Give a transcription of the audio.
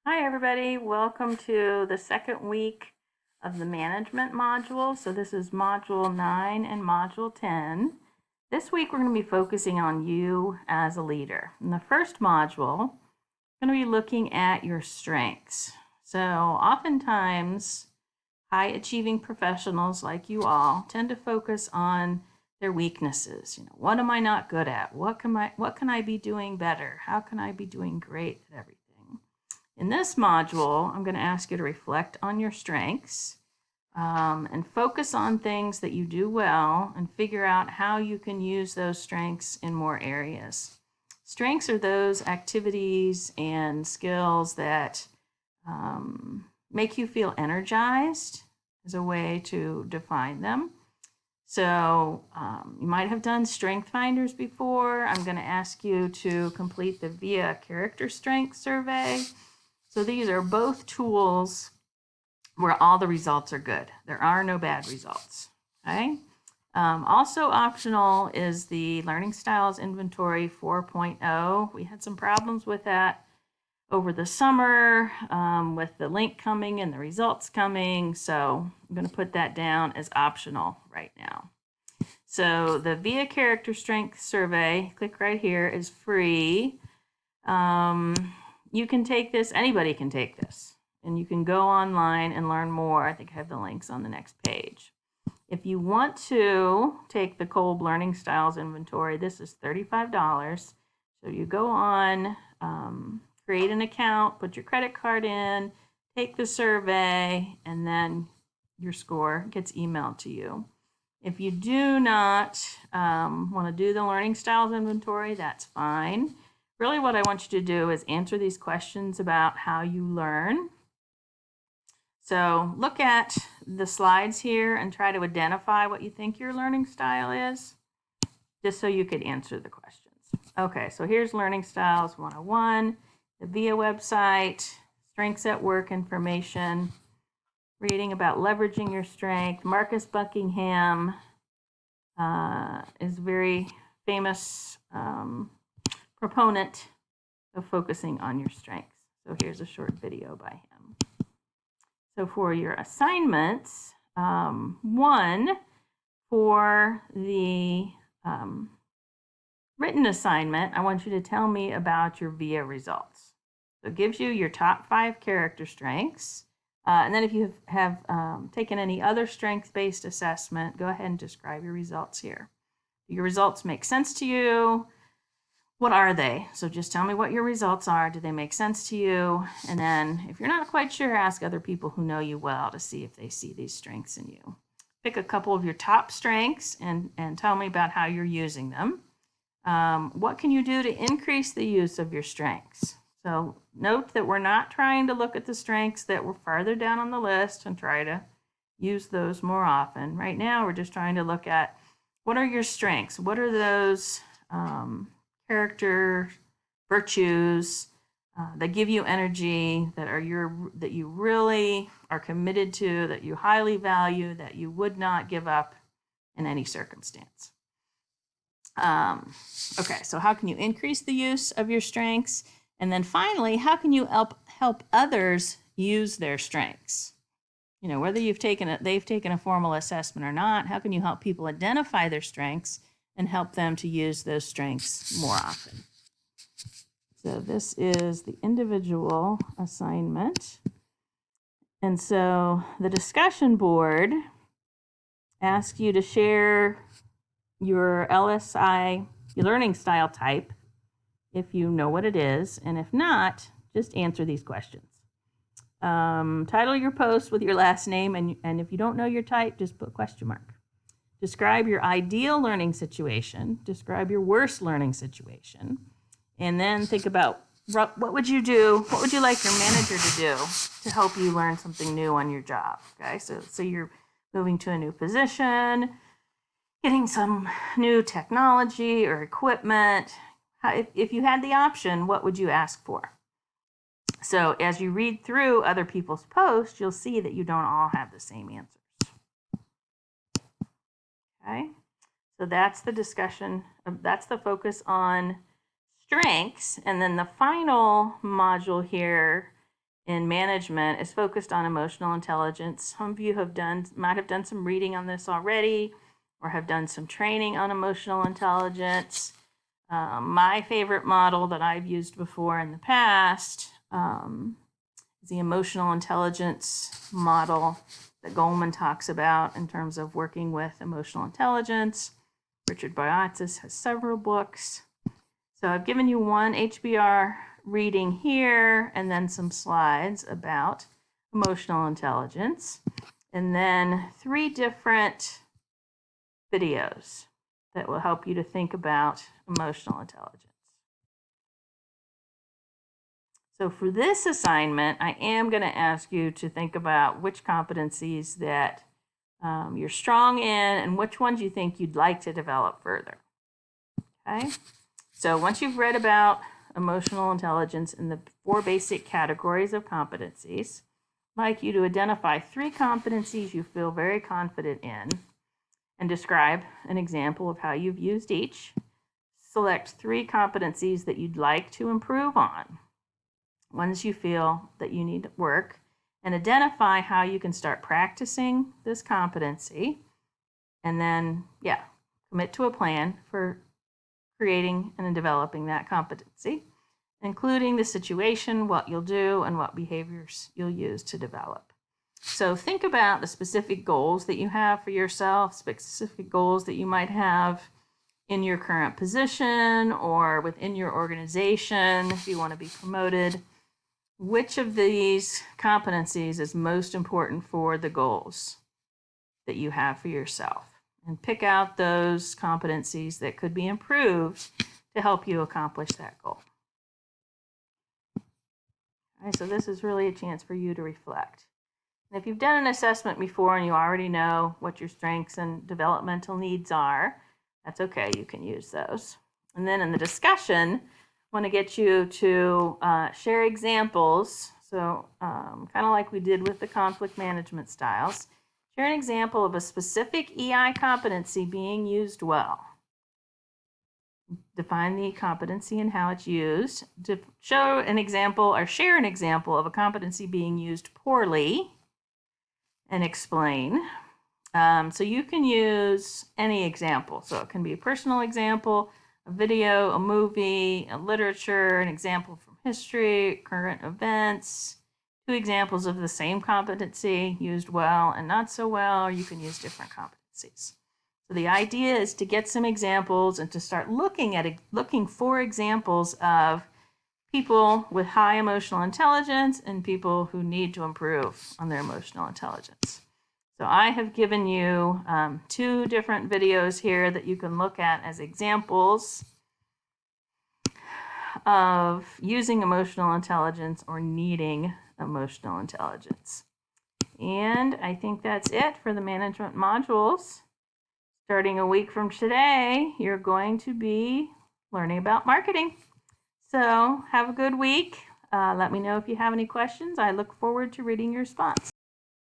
Hi, everybody. Welcome to the second week of the management module. So this is module 9 and module 10. This week we're going to be focusing on you as a leader. In the first module, we're going to be looking at your strengths. So oftentimes, high achieving professionals like you all tend to focus on their weaknesses. What am I not good at? What can I be doing better? How can I be doing great at everything? In this module, I'm going to ask you to reflect on your strengths and focus on things that you do well and figure out how you can use those strengths in more areas. Strengths are those activities and skills that make you feel energized as a way to define them. So you might have done strength finders before. I'm going to ask you to complete the VIA character strength survey. So these are both tools where all the results are good. There are no bad results. Okay. Also optional is the Learning Styles Inventory 4.0. We had some problems with that over the summer with the link coming and the results coming. So I'm going to put that down as optional right now. So the VIA Character Strength Survey, click right here, is free. You can take this, anybody can take this, and you can go online and learn more. I think I have the links on the next page. If you want to take the Kolb Learning Styles Inventory, this is $35. So you go on, create an account, put your credit card in, take the survey, and then your score gets emailed to you. If you do not want to do the Learning Styles Inventory, that's fine. Really what I want you to do is answer these questions about how you learn. So look at the slides here and try to identify what you think your learning style is, just so you could answer the questions. Okay, so here's Learning Styles 101, the VIA website, strengths at work information, reading about leveraging your strength. Marcus Buckingham is a very famous proponent of focusing on your strengths. So here's a short video by him. So for your assignments, one, for the written assignment, I want you to tell me about your VIA results. So it gives you your top 5 character strengths. And then if you have taken any other strength-based assessment, go ahead and describe your results here. Do your results make sense to you? What are they? So just tell me what your results are. Do they make sense to you? And then if you're not quite sure, ask other people who know you well to see if they see these strengths in you. Pick a couple of your top strengths and tell me about how you're using them. What can you do to increase the use of your strengths? So note that we're not trying to look at the strengths that were farther down on the list and try to use those more often. Right now, we're just trying to look at what are your strengths? What are those character virtues that give you energy, that you really are committed to, that you highly value, that you would not give up in any circumstance. Okay, so how can you increase the use of your strengths? And then finally, how can you help others use their strengths? Whether they've taken a formal assessment or not, how can you help people identify their strengths and help them to use those strengths more often? So this is the individual assignment. And so the discussion board asks you to share your LSI, your learning style type, if you know what it is. And if not, just answer these questions. Title your post with your last name, and if you don't know your type, just put question mark. Describe your ideal learning situation. Describe your worst learning situation. And then think about what would you do? What would you like your manager to do to help you learn something new on your job? Okay, so you're moving to a new position, getting some new technology or equipment. If you had the option, what would you ask for? So as you read through other people's posts, you'll see that you don't all have the same answers. Okay, so that's the discussion. That's the focus on strengths. And then the final module here in management is focused on emotional intelligence. Some of you might have done some reading on this already or have done some training on emotional intelligence. My favorite model that I've used before in the past is the emotional intelligence model that Goleman talks about in terms of working with emotional intelligence. Richard Boyatzis has several books. So I've given you one HBR reading here and then some slides about emotional intelligence, and then 3 different videos that will help you to think about emotional intelligence. So for this assignment, I am going to ask you to think about which competencies that you're strong in and which ones you think you'd like to develop further. Okay? So once you've read about emotional intelligence in the 4 basic categories of competencies, I'd like you to identify 3 competencies you feel very confident in and describe an example of how you've used each. Select 3 competencies that you'd like to improve on, ones you feel that you need work, and identify how you can start practicing this competency, and then, commit to a plan for creating and developing that competency, including the situation, what you'll do, and what behaviors you'll use to develop. So think about the specific goals that you have for yourself, specific goals that you might have in your current position or within your organization if you want to be promoted. Which of these competencies is most important for the goals that you have for yourself? And pick out those competencies that could be improved to help you accomplish that goal. All right, so this is really a chance for you to reflect. And if you've done an assessment before and you already know what your strengths and developmental needs are, that's okay, you can use those. And then in the discussion, I want to get you to share examples. So kind of like we did with the conflict management styles, share an example of a specific EI competency being used well. Define the competency and how it's used. To show an example or share an example of a competency being used poorly and explain. So you can use any example. So it can be a personal example, a video, a movie, a literature, an example from history, current events, 2 examples of the same competency used well and not so well, or you can use different competencies. So the idea is to get some examples and to start looking for examples of people with high emotional intelligence and people who need to improve on their emotional intelligence. So I have given you 2 different videos here that you can look at as examples of using emotional intelligence or needing emotional intelligence. And I think that's it for the management modules. Starting a week from today, you're going to be learning about marketing. So have a good week. Let me know if you have any questions. I look forward to reading your response.